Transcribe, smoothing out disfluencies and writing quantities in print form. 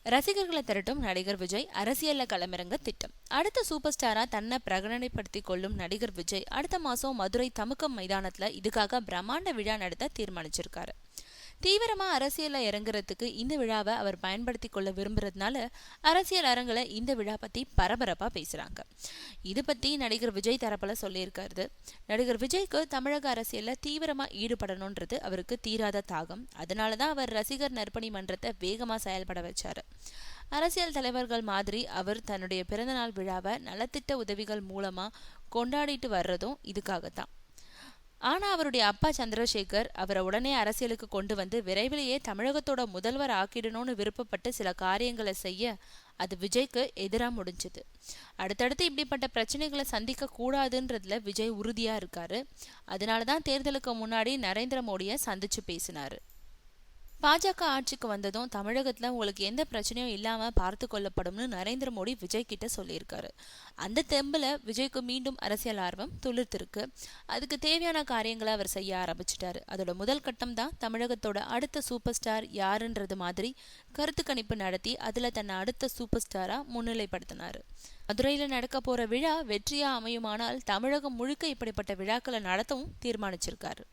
ரசிகர்களை திரட்டும் நடிகர் விஜய் அரசியல்ல களமிறங்க திட்டம். அடுத்த சூப்பர் ஸ்டாரா தன்னை பிரகடனைப்படுத்திக் கொள்ளும் நடிகர் விஜய் அடுத்த மாசம் மதுரை தமுக்கம் மைதானத்துல இதுக்காக பிரம்மாண்ட விழா நடத்த தீர்மானிச்சிருக்காரு. தீவிரமா அரசியல்ல இறங்குறதுக்கு இந்த விழாவை அவர் பயன்படுத்தி கொள்ள விரும்புறதுனால அரசியல் அரங்குல இந்த விழா பத்தி பரபரப்பா பேசுறாங்க. இது பத்தி நடிகர் விஜய் தரப்புல சொல்லியிருக்காரு. நடிகர் விஜய்க்கு தமிழக அரசியல்ல தீவிரமா ஈடுபடணும்ன்றது அவருக்கு தீராத தாகம். அதனாலதான் அவர் ரசிகர் நற்பணி மன்றத்தை வேகமா செயல்பட வச்சாரு. அரசியல் தலைவர்கள் மாதிரி அவர் தன்னுடைய பிறந்தநாள் விழாவை நலத்திட்ட உதவிகள் மூலமா கொண்டாடிட்டு வர்றதும் இதுக்காகத்தான். ஆனா அவருடைய அப்பா சந்திரசேகர் அவரை உடனே அரசியலுக்கு கொண்டு வந்து விரைவிலேயே தமிழகத்தோட முதல்வர் ஆக்கிடணும்னு விருப்பப்பட்டு சில காரியங்களை செய்ய அது விஜய்க்கு எதிரா முடிஞ்சது. அடுத்தடுத்து இப்படிப்பட்ட பிரச்சனைகளை சந்திக்க கூடாதுன்றதுல விஜய் உறுதியா இருக்காரு. அதனாலதான் தேர்தலுக்கு முன்னாடி நரேந்திர மோடியை சந்திச்சு பேசினாரு. பாஜக ஆட்சிக்கு வந்ததும் தமிழகத்துல உங்களுக்கு எந்த பிரச்சனையும் இல்லாம பார்த்து கொள்ளப்படும்னு நரேந்திர மோடி விஜய் கிட்ட சொல்லியிருக்காரு. அந்த தெம்புல விஜய்க்கு மீண்டும் அரசியல் ஆர்வம் துளிர்த்திருக்கு. அதுக்கு தேவையான காரியங்களை அவர் செய்ய ஆரம்பிச்சிட்டாரு. அதோட முதல் கட்டம் தான் தமிழகத்தோட அடுத்த சூப்பர் ஸ்டார் யாருன்றது மாதிரி கருத்து கணிப்பு நடத்தி அதுல தன்னை அடுத்த சூப்பர் ஸ்டாரா முன்னிலைப்படுத்தினாரு. மதுரையில நடக்க போற விழா வெற்றியா அமையுமானால் தமிழகம் முழுக்க இப்படிப்பட்ட விழாக்களை நடத்தவும் தீர்மானிச்சிருக்காரு.